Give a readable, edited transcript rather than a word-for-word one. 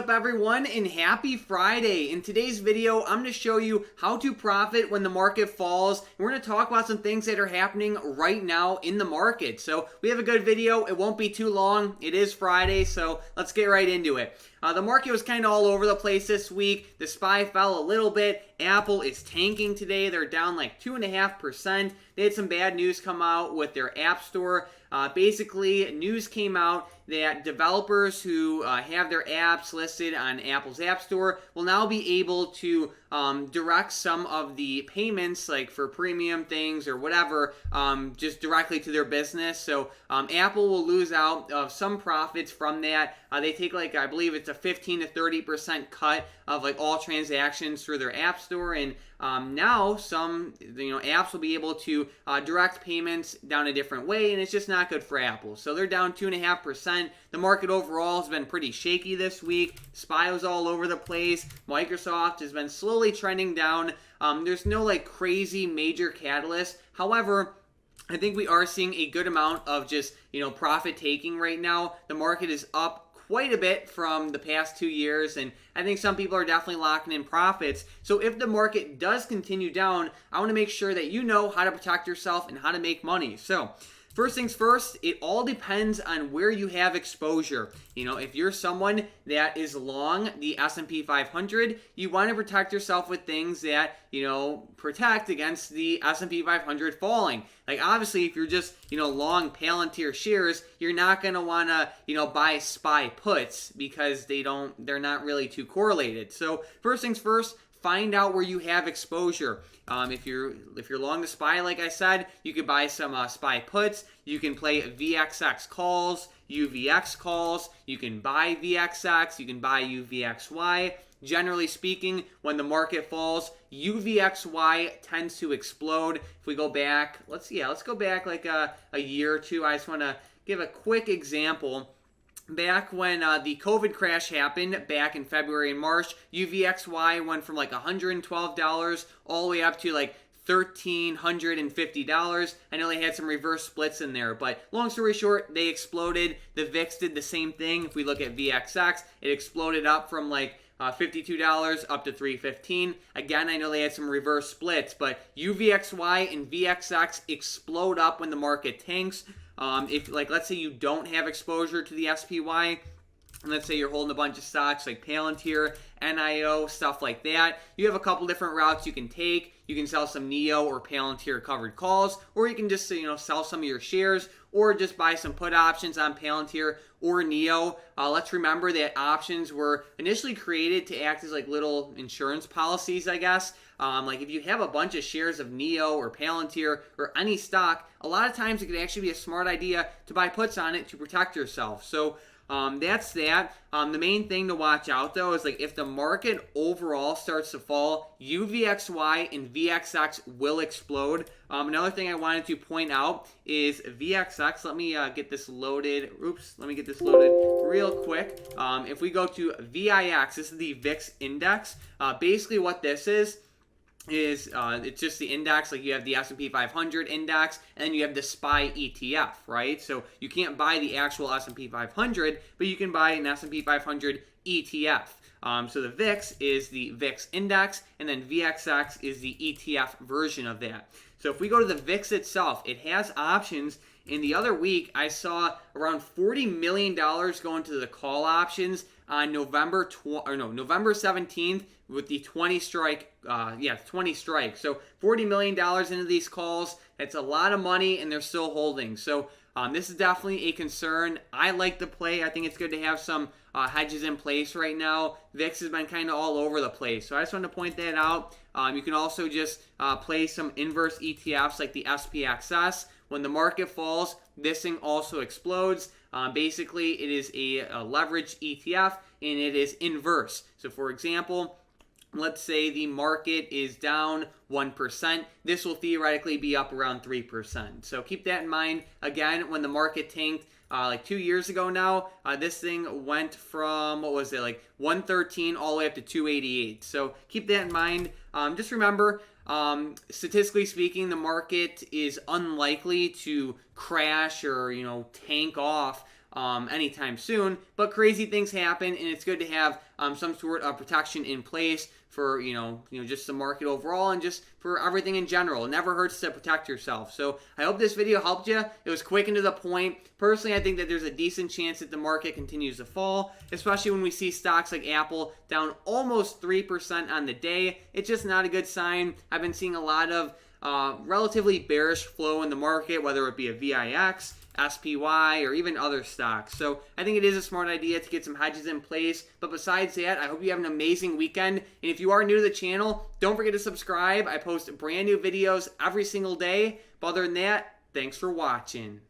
up, everyone, and happy Friday. In today's video, I'm going to show you how to profit when the market falls. And we're going to talk about some things that are happening right now in the market. So we have a good video. It won't be too long. It is Friday, so let's get right into it. The market was kind of all over the place this week. The SPY fell a little bit. Apple is tanking today. They're down like 2.5%. They had some bad news come out with their App Store. Basically, news came out that developers who have their apps listed on Apple's App Store will now be able to direct some of the payments, like for premium things or whatever, just directly to their business. So Apple will lose out of some profits from that. They take, like, I believe it's a 15 to 30% cut of like all transactions through their App Store, and now some apps will be able to direct payments down a different way, and it's just not good for Apple. So they're down 2.5%. The market overall has been pretty shaky this week. SPY was all over the place. Microsoft has been slowly trending down. There's no like crazy major catalyst. However, I think we are seeing a good amount of just profit taking right now. The market is up quite a bit from the past 2 years, and I think some people are definitely locking in profits. So if the market does continue down, I want to make sure that you know how to protect yourself and how to make money. So first things first, it all depends on where you have exposure. If you're someone that is long the S&P 500, you want to protect yourself with things that, protect against the S&P 500 falling. Like, obviously, if you're just, long Palantir shares, you're not going to want to, buy SPY puts because they're not really too correlated. So first things first, find out where you have exposure. If you're long the SPY, like I said, you could buy some SPY puts. You can play VXX calls, UVX calls. You can buy VXX. You can buy UVXY. Generally speaking, when the market falls, UVXY tends to explode. If we go back, let's go back like a year or two. I just want to give a quick example. Back when the COVID crash happened back in February and March, UVXY went from like $112 all the way up to like $1,350. I know they had some reverse splits in there, but long story short, they exploded. The VIX did the same thing. If we look at VXX, it exploded up from like $52 up to $315. Again, I know they had some reverse splits, but UVXY and VXX explode up when the market tanks. If, like, let's say you don't have exposure to the SPY, and let's say you're holding a bunch of stocks like Palantir, NIO, stuff like that, you have a couple different routes you can take. You can sell some NIO or Palantir covered calls, or you can just sell some of your shares, or just buy some put options on Palantir or NIO. Let's remember that options were initially created to act as like little insurance policies, I guess. Like if you have a bunch of shares of NIO or Palantir or any stock, a lot of times it could actually be a smart idea to buy puts on it to protect yourself. So that's that. The main thing to watch out, though, is like if the market overall starts to fall, UVXY and VXX will explode. Another thing I wanted to point out is VXX. Let me get this loaded. Let me get this loaded real quick. If we go to VIX, this is the VIX index. Basically what this is it's just the index. Like you have the S&P 500 index, and then you have the SPY ETF, right? So you can't buy the actual S&P 500, but you can buy an S&P 500 ETF. So the VIX is the VIX index, and then VXX is the ETF version of that. So if we go to the VIX itself, it has options. In the other week, I saw around $40 million going to the call options on November 17th with the 20 strike. 20 strike. So $40 million into these calls. That's a lot of money, and they're still holding. So this is definitely a concern. I like the play. I think it's good to have some hedges in place right now. VIX has been kind of all over the place. So I just wanted to point that out. You can also just play some inverse ETFs like the SPXS. When the market falls, this thing also explodes. Basically, it is a leveraged ETF, and it is inverse. So for example, let's say the market is down 1%. This will theoretically be up around 3%. So keep that in mind. Again, when the market tanked like 2 years ago now, this thing went from, like 113 all the way up to 288. So keep that in mind. Just remember, statistically speaking, the market is unlikely to crash or, tank off anytime soon. But crazy things happen, and it's good to have some sort of protection in place for just the market overall and just for everything in general. It never hurts to protect yourself. So I hope this video helped you. It was quick and to the point. Personally, I think that there's a decent chance that the market continues to fall, especially when we see stocks like Apple down almost 3% on the day. It's just not a good sign. I've been seeing a lot of relatively bearish flow in the market, whether it be a VIX, SPY, or even other stocks. So I think it is a smart idea to get some hedges in place. But besides that, I hope you have an amazing weekend. And if you are new to the channel, don't forget to subscribe. I post brand new videos every single day. But other than that, thanks for watching.